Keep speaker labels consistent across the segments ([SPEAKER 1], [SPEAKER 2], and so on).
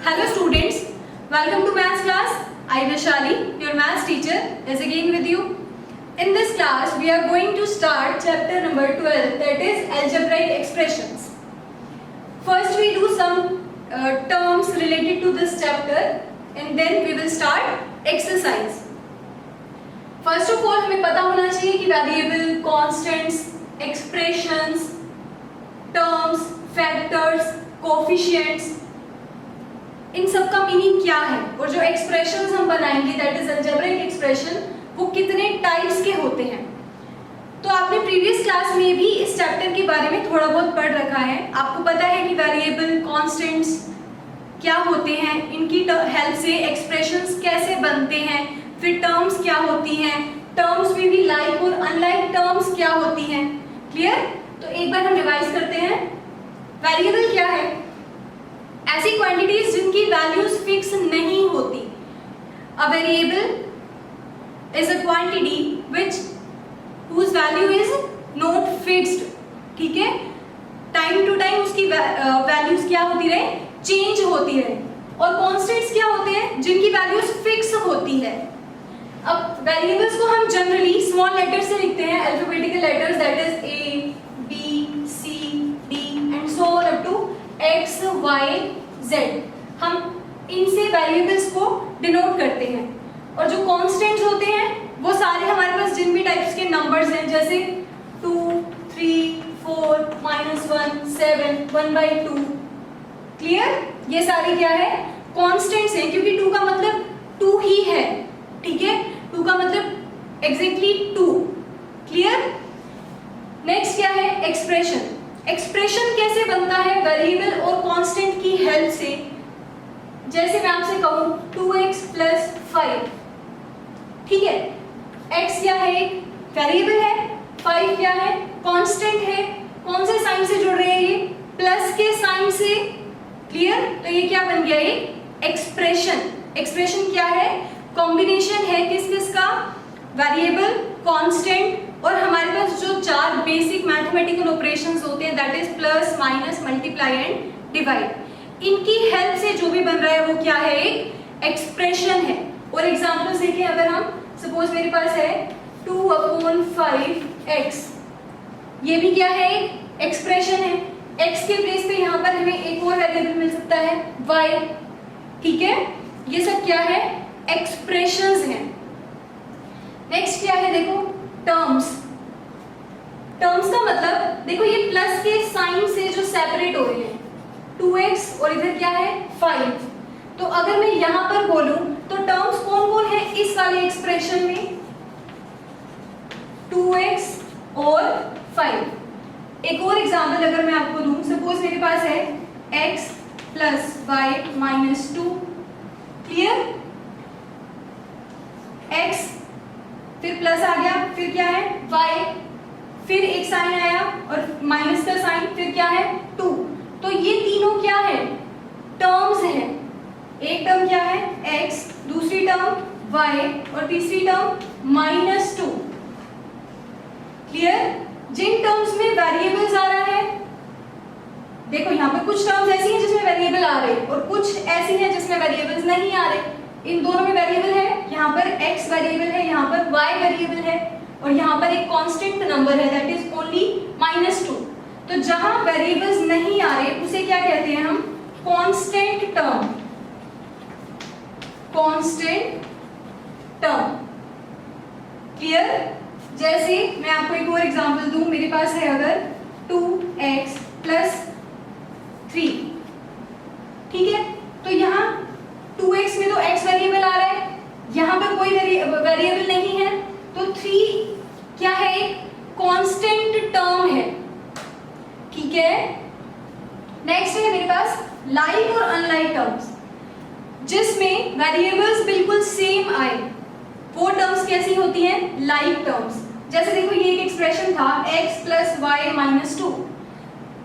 [SPEAKER 1] Hello students, welcome to maths class. I Vaishali, your maths teacher, is again with you. In this class, we are going to start chapter number 12, that is algebraic expressions. First, we do some terms related to this chapter, and then we will start exercise. First of all, हमें पता होना चाहिए कि variable, constants, expressions, terms, factors, coefficients, इन सब का meaning क्या है और जो एक्सप्रेशंस हम बनाएंगे दैट इज अलजेब्रिक एक्सप्रेशन वो कितने टाइप्स के होते हैं। तो आपने प्रीवियस क्लास में भी इस चैप्टर के बारे में थोड़ा बहुत पढ़ रखा है। आपको पता है कि वेरिएबल, कांस्टेंट्स क्या होते हैं, इनकी हेल्प से एक्सप्रेशंस कैसे बनते हैं, फिर टर्म्स क्या होती हैं, टर्म्स में भी लाइक और अनलाइक टर्म्स क्या होती हैं। क्लियर? तो एक बार हम रिवाइज करते हैं। वेरिएबल क्या है? ऐसी क्वांटिटीज जिनकी वैल्यूज फिक्स नहीं होती। A variable is a quantity which whose value is not fixed. ठीक है, टाइम टू टाइम उसकी वैल्यूज क्या होती रहे, चेंज होती रहे। और कॉन्स्टेंट्स क्या होते हैं, जिनकी वैल्यूज फिक्स होती है। अब वेरिएबल्स को हम जनरली स्मॉल लेटर से लिखते हैं, alphabetical letters that is A B C D and so on up to X Y Z. हम इनसे वेरिएबल्स को डिनोट करते हैं। और जो कांस्टेंट्स होते हैं वो सारे हमारे पास जिन भी टाइप्स के नंबर्स हैं, जैसे 2, 3, 4, -1, 7, 1/2। क्लियर? ये सारी क्या है, कांस्टेंट्स हैं, क्योंकि 2 का मतलब 2 ही है। ठीक है, 2 का मतलब एग्जैक्टली 2। क्लियर? नेक्स्ट क्या है, एक्सप्रेशन। एक्सप्रेशन कैसे बनता है वेरिएबल और कांस्टेंट की हेल्प से। जैसे मैं आपसे कहूं 2x + 5। ठीक है, x क्या है, वेरिएबल है, 5 क्या है, कांस्टेंट है। कौन से साइन से जुड़ रहे हैं ये, प्लस के साइन से। क्लियर? तो ये क्या बन गया, ये एक्सप्रेशन। एक्सप्रेशन क्या है, कॉम्बिनेशन है किस किस का, वेरिएबल, कांस्टेंट और हमारे पास जो 4 बेसिक मैथमेटिकल ऑपरेशंस होते हैं that is plus, minus, multiply and divide. इनकी हेल्प से जो भी बन रहा है वो क्या है, एक एक्सप्रेशन है। और एग्जांपल्स देखिए, अगर हम सपोज मेरे पास है 2/5x, ये भी क्या है, एक एक्सप्रेशन है। x के प्लेस पे यहाँ पर हमें एक और वेरिएबल मिल सकता है y। ठीक है, ये सब क्या है, एक्सप्रेशंस हैं। नेक्स्ट क्या है, देखो टर्म्स। टर्म्स का मतलब देखो, ये प्लस के साइन से जो सेपरेट हो रहे हैं, 2x और इधर क्या है 5। तो अगर मैं यहां पर बोलूं तो टर्म्स कौन कौन है इस वाले एक्सप्रेशन में, 2x और 5। एक और एग्जांपल अगर मैं आपको दूं, सपोज मेरे पास है x + y - 2। क्लियर? x फिर प्लस आ गया, फिर क्या है y, फिर एक साइन आया और माइनस का साइन, फिर क्या है 2। तो ये तीनों क्या है, टर्म्स हैं। एक टर्म क्या है x, दूसरी टर्म y और तीसरी टर्म -2। क्लियर? जिन टर्म्स में वेरिएबल्स आ रहा है, देखो यहाँ पे कुछ टर्म्स ऐसी हैं जिसमें वेरिएबल आ रहे हैं और कुछ ऐसी हैं जिसमें वेरिएबल्स नहीं आ रहे। इन दोनों में वेरिएबल है, यहाँ पर x वेरिएबल है, यहाँ पर y वेरिएबल है और यहाँ पर एक कांस्टेंट नंबर है दैट इज ओनली -2। तो जहां वेरिएबल्स नहीं आ रहे उसे क्या कहते हैं हम, constant term. Constant term. Clear? जैसे मैं आपको एक और एग्जांपल दूं, मेरे पास है अगर 2x + 3। ठीक है, तो यहाँ 2x में तो x वेरिएबल आ रहा है, यहाँ पर कोई वेरिएबल नहीं है, तो 3 क्या है, एक कांस्टेंट टर्म है। ठीक है, नेक्स्ट है मेरे पास लाइक और अनलाइक टर्म्स, जिसमें वेरिएबल्स बिल्कुल सेम आए। वो टर्म्स कैसी होती हैं, लाइक टर्म्स। जैसे देखो ये एक एक्सप्रेशन था x + y - 2।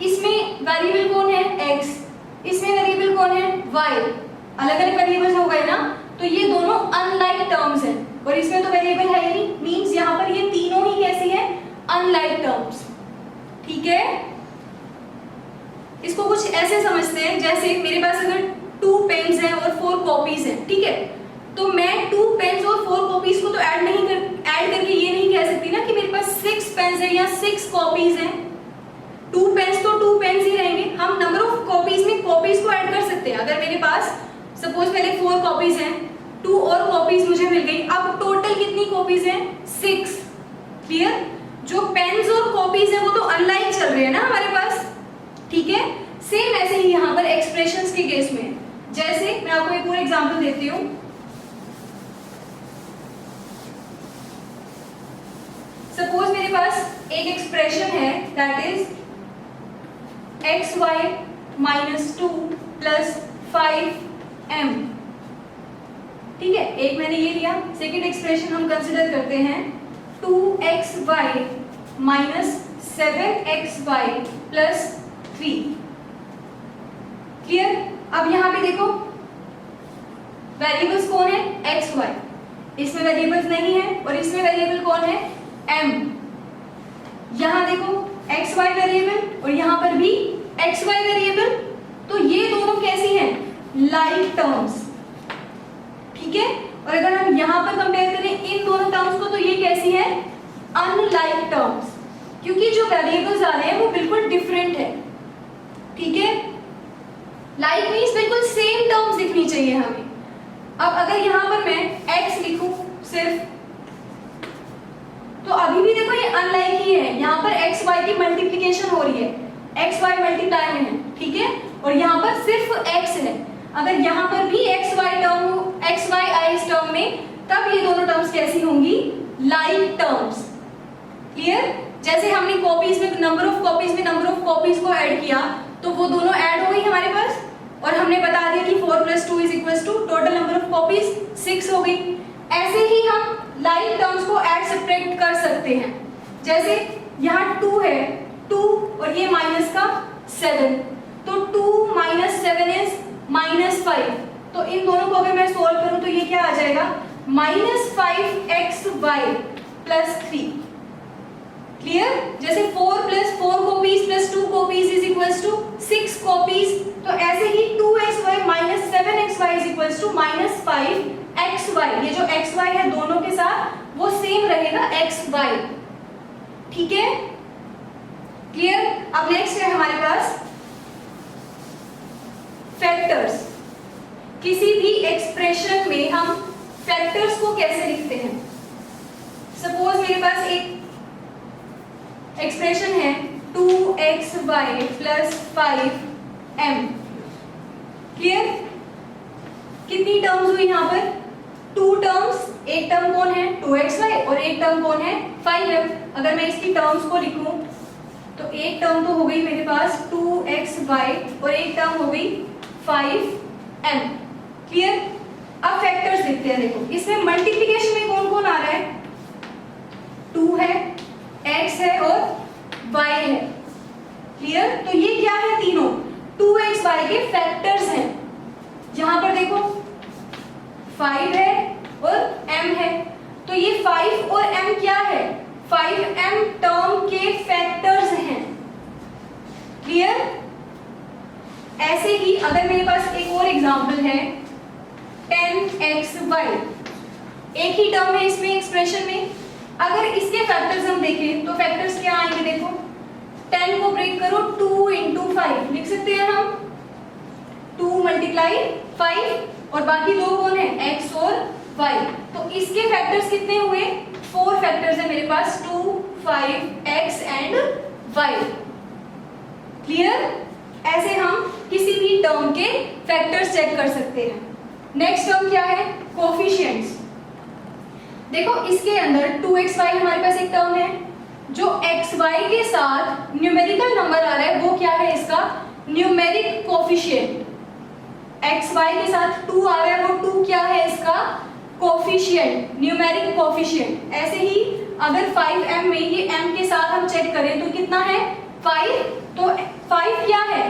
[SPEAKER 1] इसमें वेरिएबल कौन है, x, इसमें वेरिएबल कौन है, y। अलग अलग वेरिएबल्स हो गए ना, तो ये दोनों अनलाइक टर्म्स हैं और इसमें तो वेरिएबल है ही नहीं, मींस यहाँ पर ये तीनों ही कैसी है, अनलाइक टर्म्स। ठीक है, इसको कुछ ऐसे समझते हैं, जैसे मेरे पास अगर 2 पेन्स कॉपीज हैं, ठीक है, तो मैं 2 पेन्स और 4 कॉपीज को तो ऐड करके ये नहीं कह सकती ना कि मेरे पास 6 पेन्स है या 6 कॉपीज हैं। 2 पेन्स तो 2 पेन्स ही रहेंगे। हम नंबर ऑफ कॉपीज में कॉपीज को ऐड कर सकते हैं। अगर मेरे पास सपोज पहले 4 कॉपीज हैं, 2 और कॉपीज मुझे मिल गई, अब टोटल कितनी कॉपीज हैं? 6। क्लियर? जो पेन्स और कॉपीज है वो तो अनलाइक चल रहे हैं ना हमारे पास, ठीक है। सेम ऐसे ही यहाँ पर एक्सप्रेशंस के केस में, जैसे मैं आपको एक और एग्जांपल देती हूँ। सपोज मेरे पास एक एक्सप्रेशन है दैट इज xy - 2 + 5m, ठीक है, एक मैंने ये लिया। सेकेंड एक्सप्रेशन हम कंसिडर करते हैं 2xy - 7xy + 3। क्लियर? अब यहाँ पे देखो वेरिएबल्स कौन है? xy, इसमें वेरिएबल्स नहीं है और इसमें वेरिएबल कौन है? m। यहाँ देखो xy वेरिएबल और यहाँ पर भी xy वेरिएबल, तो ये दोनों कैसी हैं? लाइक टर्म्स, ठीक है। और अगर हम यहाँ पर कंपेयर करें इन दोनों टर्म्स को, तो ये कैसी है? अनलाइक टर्म्स, क्योंकि जो वेरिएबल्स आ रहे हैं वो बिल्कुल डिफरेंट है, ठीक है। लाइक मींस बिल्कुल सेम टर्म्स दिखनी चाहिए हमें। अब अगर यहाँ पर मैं x लिखूं सिर्फ, तो अभी भी देखो ये अनलाइक ही है। यहाँ पर x y की मल्टीप्लिकेशन हो रही है, x y मल्टीप्लाई में है, ठीक है, और यहाँ पर सिर्फ x है। अगर यहाँ पर भी x y आए इस टर्म में, तब ये दोनों टर्म्स कैसी होंगी? Like terms. क्लियर? जैसे हमने कॉपीज में नंबर ऑफ कॉपीज को ऐड किया, तो वो दोनों ऐड हो गई हमारे पास, और हमने बता दिया कि 4 + 2 = टोटल नंबर ऑफ कॉपीज 6 हो गई। ऐसे ही हम लाइक टर्म्स को ऐड सब्ट्रैक्ट कर सकते हैं। जैसे यहाँ 2 है, 2 और ये माइनस का 7, तो 2 - 7 इज -5। तो इन दोनों को अगर मैं सोल्व करूं तो ये क्या आ जाएगा? -5xy + 3। क्लियर? जैसे 4 + 4 कॉपीज + 2 कॉपीज = 6 कॉपीज, तो ऐसे ही 2xy - 7xy = -5xy। ये जो xy है दोनों के साथ वो सेम रहेगा xy, ठीक है। क्लियर? अब नेक्स्ट है हमारे पास फैक्टर्स। किसी भी एक्सप्रेशन में हम फैक्टर्स को कैसे लिखते हैं? सपोज मेरे पास एक एक्सप्रेशन है 2xy + 5m। क्लियर? कितनी टर्म्स हुई यहाँ पर? 2 टर्म्स। एक टर्म कौन है? 2xy और एक टर्म कौन है? 5m। अगर मैं इसकी टर्म्स को लिखूं तो एक टर्म तो हो गई मेरे पास 2xy और एक टर्म हो गई 5m। क्लियर? अब फैक्टर्स लिखते हैं। देखो इसमें मल्टीप्लिकेशन में कौन कौन आ रहा है? 2 है, x है और y है। क्लियर? तो ये क्या है? तीनों 2xy के फैक्टर्स हैं। यहां पर देखो 5 है और m है, तो ये 5 और m क्या है? 5m टर्म के फैक्टर्स हैं। क्लियर? ऐसे ही अगर मेरे पास एक और एग्जांपल है 10xy, एक ही टर्म है इसमें एक्सप्रेशन में। अगर इसके फैक्टर्स हम देखें तो फैक्टर्स क्या आएंगे? देखो 10 को ब्रेक करो 2 × 5 लिख सकते हैं हम, 2 × 5 और बाकी दो कौन है? x और y। तो इसके फैक्टर्स कितने हुए? 4 फैक्टर्स है मेरे पास, 2, 5, x एंड y। क्लियर? ऐसे हम किसी भी टर्म के फैक्टर्स चेक कर सकते हैं। नेक्स्ट टर्म क्या है? कोफिशिएंट्स। देखो इसके अंदर 2xy हमारे पास एक टर्म है, जो xy के साथ न्यूमेरिकल नंबर आ रहा है वो क्या है? इसका न्यूमेरिक कोफिशिएंट। xy के साथ 2 आ रहा है, वो 2 क्या है? इसका कोफिशिएंट, न्यूमेरिक कोफिशिएंट। ऐसे ही अगर 5m में ये m के साथ हम चेक करें तो कितना है? 5। तो 5 क्या है?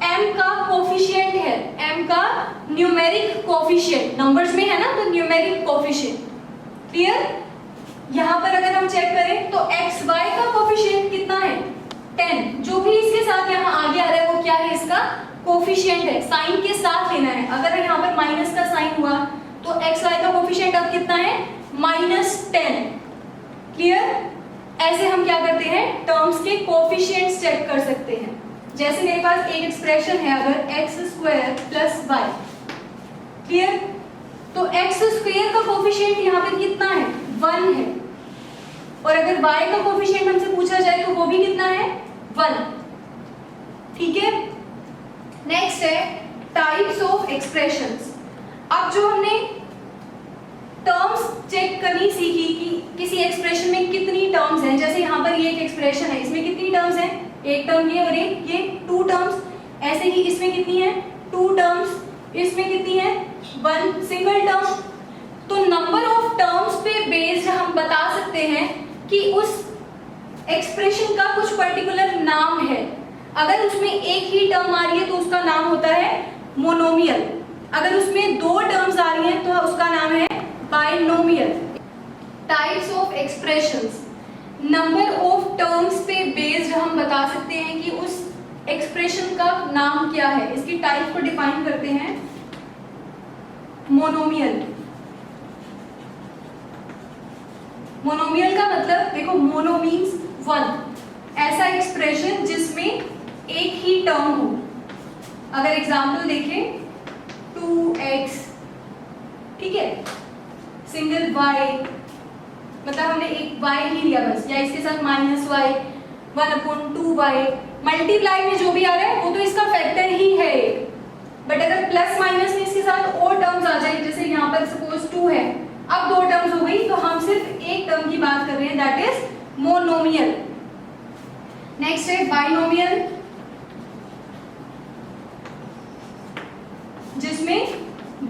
[SPEAKER 1] m का कोफिशिएंट है, m का न्यूमेरिक कोफिशिएंट, नंबर्स में है ना, तो न्यूमेरिक कोफिशिएंट। क्लियर? यहाँ पर अगर हम चेक करें तो xy का कोफिशिएंट कितना है? 10। जो भी इसके साथ यहाँ आगे आ रहा है वो क्या है? इसका कोफिशिएंट है, साइन के साथ लेना है। अगर यहाँ पर माइनस का साइन हुआ तो एक्स वाई का कोफिशिएंट अब कितना है, -10। क्लियर? ऐसे हम क्या करते हैं, टर्म्स के कोफिशिएंट्स चेक कर सकते हैं। जैसे मेरे पास एक एक्सप्रेशन है अगर x² + y, क्लियर? तो x² का कोफिशिएंट यहाँ पर कितना है, 1 है, और अगर y का कोफिशिएंट हमसे पूछा जाए तो वो भी कितना है, 1। ठीक है? नेक्स्ट है टाइप्स ऑफ एक्सप्रेशंस। अब जो हमने टर्म्स चेक करनी सीखी कि किसी एक्सप्रेशन में कितनी टर्म्स हैं, जैसे यहाँ पर ये एक एक्सप्रेशन है, इसमें कितनी टर्म्स हैं, एक टर्म ये और एक ये, 2 टर्म्स। ऐसे ही इसमें कितनी है, 2 टर्म्स, इसमें कितनी है, 1 सिंगल टर्म। तो नंबर ऑफ टर्म्स पे बेस्ड हम बता सकते हैं कि उस एक्सप्रेशन का कुछ पर्टिकुलर नाम है। अगर उसमें एक ही टर्म आ रही है तो उसका नाम होता है मोनोमियल, अगर उसमें 2 टर्म्स आ रही हैं तो उसका नाम है binomial. Types of expressions, number of terms पे बेस्ड हम बता सकते हैं कि उस एक्सप्रेशन का नाम क्या है। इसकी टाइप को डिफाइन करते हैं मोनोमियल। मोनोमियल का मतलब देखो, मोनो मीन्स 1, ऐसा एक्सप्रेशन जिसमें एक ही टर्म हो। अगर एग्जाम्पल देखें 2x, ठीक है, सिंगल y, मतलब हमने एक y ही लिया बस, या इसके साथ -y, 1/2y, मल्टीप्लाई में जो भी आ रहा है वो तो इसका फैक्टर ही है एक। बट अगर प्लस माइनस में इसके साथ और टर्म्स आ जाए, जैसे यहाँ पर सपोज 2 है, अब 2 टर्म्स हो गई, तो हम सिर्फ एक टर्म की बात कर रहे हैं, दैट इज मोनोमियल। नेक्स्ट है बाइनोमियल, जिसमें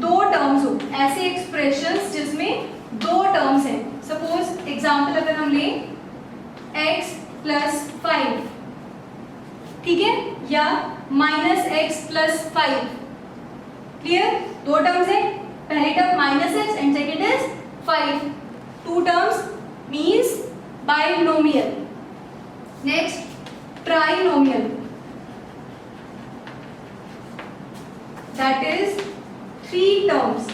[SPEAKER 1] 2 टर्म्स हो, ऐसे एक्सप्रेशंस जिसमें 2 टर्म्स हैं। सपोज एग्जांपल अगर हम लें x + 5, ठीक है, या -x + 5, क्लियर? 2 टर्म्स है, पहली term -x and second is 5, 2 terms means binomial. Next trinomial, that is 3 terms.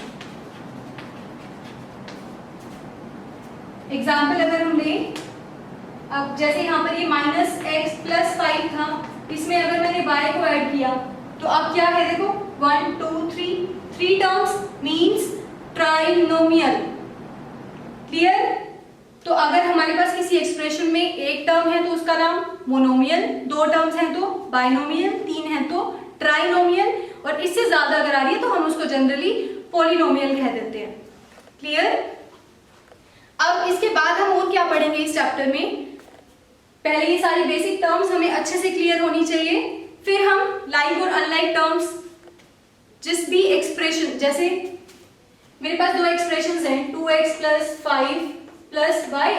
[SPEAKER 1] Example अगर हम लें, अब जैसे यहाँ पर ये -x + 5 था, इसमें अगर मैंने y को ऐड किया तो अब क्या है, देखो 1 2 3 टर्म्स मीन्स ट्राइनोमियल। क्लियर? तो अगर हमारे पास किसी एक्सप्रेशन में एक टर्म है तो उसका नाम मोनोमियल, 2 टर्म्स हैं तो बाइनोमियल, 3 हैं तो ट्राइनोमियल, और इससे ज्यादा अगर आ रही है तो हम उसको जनरली पॉलिनोमियल कह देते हैं। क्लियर? अब इसके बाद हम और क्या पढ़ेंगे इस चैप्टर में, पहले ये सारी बेसिक टर्म्स हमें अच्छे से क्लियर होनी चाहिए, फिर हम लाइक और अनलाइक टर्म्स, जिस भी एक्सप्रेशन, जैसे मेरे पास 2 एक्सप्रेशंस हैं, 2x + 5 + y,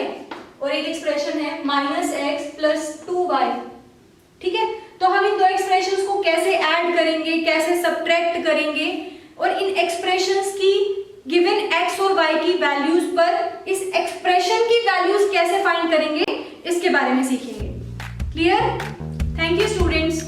[SPEAKER 1] और एक एक्सप्रेशन है -x + 2y, ठीक है? तो हम इन 2 एक्सप्रेशंस को कैसे ऐड करेंगे, कैसे सब्ट्रैक्ट करेंगे, और इन एक्सप्रेशंस की गिवन x और y की वैल्यूज पर इस एक्सप्रेशन की वैल्यूज कैसे फाइंड करेंगे, इसके बारे में सीखेंगे। क्लियर? Thank you students.